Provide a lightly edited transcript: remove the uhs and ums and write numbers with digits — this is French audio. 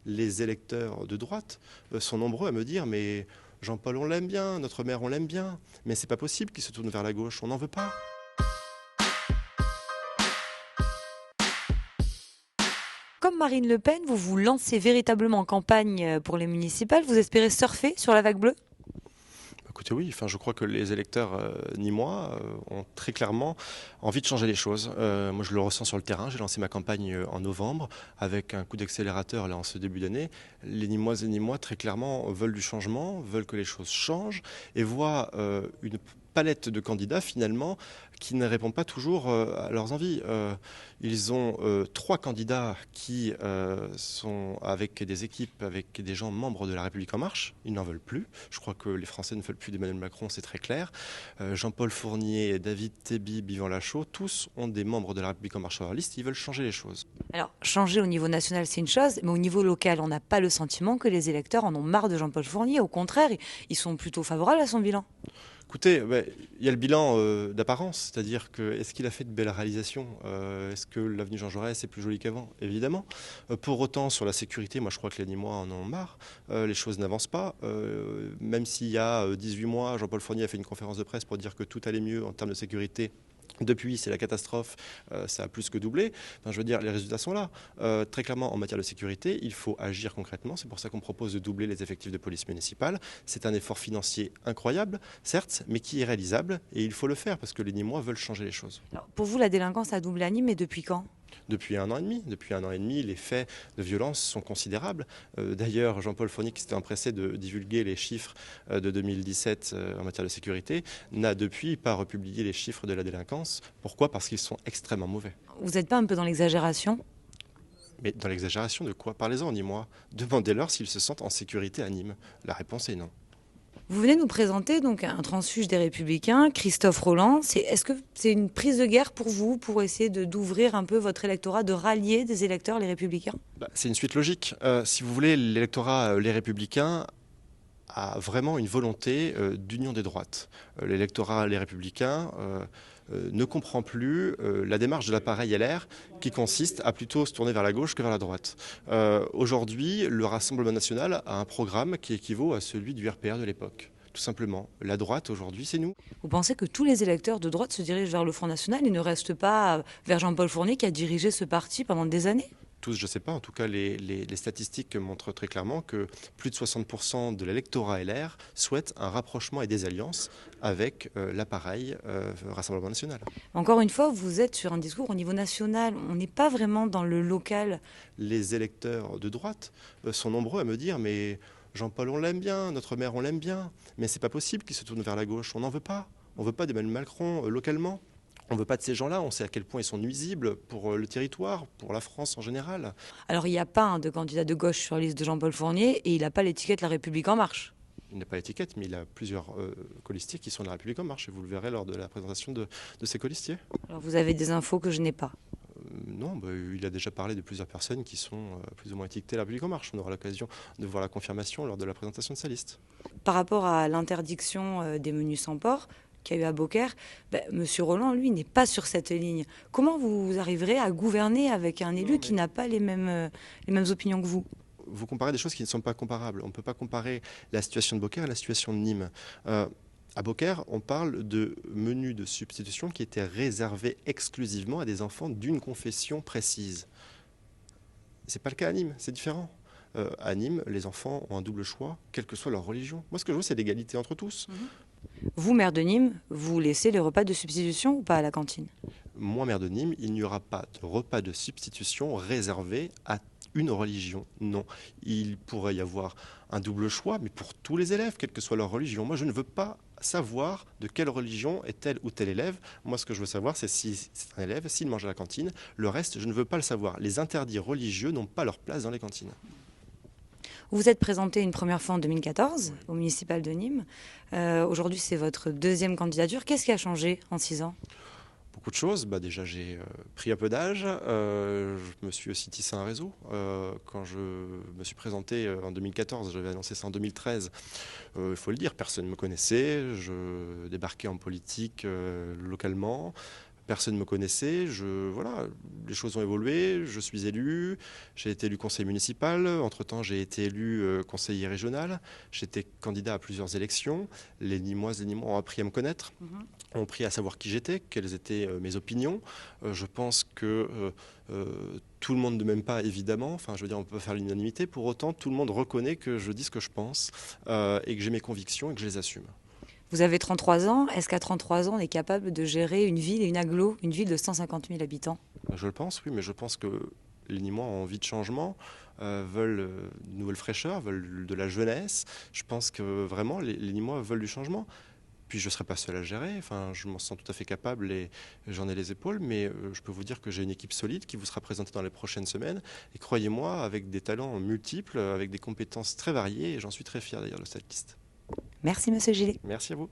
les électeurs de droite sont nombreux à me dire « mais Jean-Paul, on l'aime bien, notre maire, on l'aime bien, mais c'est pas possible qu'il se tourne vers la gauche, on n'en veut pas ». Comme Marine Le Pen, vous vous lancez véritablement en campagne pour les municipales. Vous espérez surfer sur la vague bleue? Écoutez, oui, enfin, je crois que les électeurs nîmois ont très clairement envie de changer les choses. Moi, je le ressens sur le terrain. J'ai lancé ma campagne en novembre avec un coup d'accélérateur là en ce début d'année. Les Nîmoises et Nîmois, très clairement, veulent du changement, veulent que les choses changent et voient une palette de candidats finalement qui ne répondent pas toujours à leurs envies. Ils ont 3 candidats qui sont avec des équipes, avec des gens membres de La République En Marche. Ils n'en veulent plus. Je crois que les Français ne veulent plus d'Emmanuel Macron, c'est très clair. Jean-Paul Fournier, David Théby, Yvan Lachaud, tous ont des membres de La République En Marche sur leur liste. Ils veulent changer les choses. Alors, changer au niveau national, c'est une chose, mais au niveau local, on n'a pas le sentiment que les électeurs en ont marre de Jean-Paul Fournier. Au contraire, ils sont plutôt favorables à son bilan. Écoutez, il y a le bilan d'apparence, c'est-à-dire que est-ce qu'il a fait de belles réalisations? Est-ce que l'avenue Jean Jaurès est plus jolie qu'avant? Évidemment. Pour autant, sur la sécurité, moi je crois que les Nîmois en ont marre. Les choses n'avancent pas. Même s'il y a 18 mois, Jean-Paul Fournier a fait une conférence de presse pour dire que tout allait mieux en termes de sécurité. Depuis, c'est la catastrophe, ça a plus que doublé. Enfin, je veux dire, les résultats sont là. Très clairement, en matière de sécurité, il faut agir concrètement. C'est pour ça qu'on propose de doubler les effectifs de police municipale. C'est un effort financier incroyable, certes, mais qui est réalisable. Et il faut le faire parce que les Nîmois veulent changer les choses. Alors, pour vous, la délinquance a doublé à Nîmes, mais depuis quand? Depuis un an et demi. Depuis un an et demi, les faits de violence sont considérables. D'ailleurs, Jean-Paul Fournier, qui s'était empressé de divulguer les chiffres de 2017 en matière de sécurité, n'a depuis pas republié les chiffres de la délinquance. Pourquoi? Parce qu'ils sont extrêmement mauvais. Vous n'êtes pas un peu dans l'exagération? Mais dans l'exagération de quoi? Parlez-en aux Nîmois. Demandez-leur s'ils se sentent en sécurité à Nîmes. La réponse est non. Vous venez nous présenter donc un transfuge des Républicains, Christophe Rolland. Est-ce que c'est une prise de guerre pour vous, pour essayer d'ouvrir un peu votre électorat, de rallier des électeurs, les Républicains? C'est une suite logique. Si vous voulez, l'électorat Les Républicains a vraiment une volonté d'union des droites. L'électorat Les Républicains ne comprend plus la démarche de l'appareil LR qui consiste à plutôt se tourner vers la gauche que vers la droite. Aujourd'hui, le Rassemblement national a un programme qui équivaut à celui du RPR de l'époque. Tout simplement, la droite aujourd'hui, c'est nous. Vous pensez que tous les électeurs de droite se dirigent vers le Front National et ne restent pas vers Jean-Paul Fournier qui a dirigé ce parti pendant des années? Tous, je ne sais pas, en tout cas les statistiques montrent très clairement que plus de 60% de l'électorat LR souhaitent un rapprochement et des alliances avec l'appareil Rassemblement national. Encore une fois, vous êtes sur un discours au niveau national, on n'est pas vraiment dans le local. Les électeurs de droite sont nombreux à me dire mais Jean-Paul, on l'aime bien, notre maire, on l'aime bien, mais c'est pas possible qu'il se tourne vers la gauche, on n'en veut pas. On ne veut pas d'Emmanuel Macron localement. On ne veut pas de ces gens-là, on sait à quel point ils sont nuisibles pour le territoire, pour la France en général. Alors il n'y a pas de candidat de gauche sur la liste de Jean-Paul Fournier et il n'a pas l'étiquette La République En Marche. Il n'a pas l'étiquette, mais il a plusieurs colistiers qui sont de La République En Marche, et vous le verrez lors de la présentation de ces colistiers. Alors vous avez des infos que je n'ai pas. Non, il a déjà parlé de plusieurs personnes qui sont plus ou moins étiquetées La République En Marche. On aura l'occasion de voir la confirmation lors de la présentation de sa liste. Par rapport à l'interdiction des menus sans porc qu'il y a eu à Beaucaire, Monsieur Rolland, lui, n'est pas sur cette ligne. Comment vous arriverez à gouverner avec un élu qui n'a pas les mêmes opinions que vous? Vous comparez des choses qui ne sont pas comparables. On ne peut pas comparer la situation de Beaucaire à la situation de Nîmes. À Beaucaire, on parle de menus de substitution qui étaient réservés exclusivement à des enfants d'une confession précise. Ce n'est pas le cas à Nîmes, c'est différent. À Nîmes, les enfants ont un double choix, quelle que soit leur religion. Moi, ce que je veux, c'est l'égalité entre tous. Vous, maire de Nîmes, vous laissez les repas de substitution ou pas à la cantine? Moi, maire de Nîmes, il n'y aura pas de repas de substitution réservé à une religion. Non, il pourrait y avoir un double choix, mais pour tous les élèves, quelle que soit leur religion. Moi, je ne veux pas savoir de quelle religion est tel ou tel élève. Moi, ce que je veux savoir, c'est si c'est un élève, s'il mange à la cantine. Le reste, je ne veux pas le savoir. Les interdits religieux n'ont pas leur place dans les cantines. Vous vous êtes présenté une première fois en 2014 au municipal de Nîmes. Aujourd'hui, c'est votre deuxième candidature. Qu'est-ce qui a changé en 6 ans? Beaucoup de choses. Déjà, j'ai pris un peu d'âge. Je me suis aussi tissé un réseau. Quand je me suis présenté en 2014, j'avais annoncé ça en 2013. Il faut le dire, personne ne me connaissait. Je débarquais en politique localement. personne ne me connaissait. Voilà, les choses ont évolué, je suis élu, j'ai été élu conseiller municipal, entre-temps j'ai été élu conseiller régional, j'étais candidat à plusieurs élections, les Nîmoises et les Nîmois ont appris à me connaître, ont appris à savoir qui j'étais, quelles étaient mes opinions. Je pense que tout le monde ne m'aime pas, évidemment, enfin je veux dire on peut pas faire l'unanimité, pour autant tout le monde reconnaît que je dis ce que je pense et que j'ai mes convictions et que je les assume. Vous avez 33 ans. Est-ce qu'à 33 ans, on est capable de gérer une ville et une agglo, une ville de 150 000 habitants? Je le pense, oui, mais je pense que les Nîmois ont envie de changement, veulent une nouvelle fraîcheur, veulent de la jeunesse. Je pense que vraiment les Nîmois veulent du changement. Puis je ne serai pas seul à gérer, enfin, je m'en sens tout à fait capable et j'en ai les épaules, mais je peux vous dire que j'ai une équipe solide qui vous sera présentée dans les prochaines semaines. Et croyez-moi, avec des talents multiples, avec des compétences très variées, et j'en suis très fier d'ailleurs de cette liste. Merci, Monsieur Gillet. Merci à vous.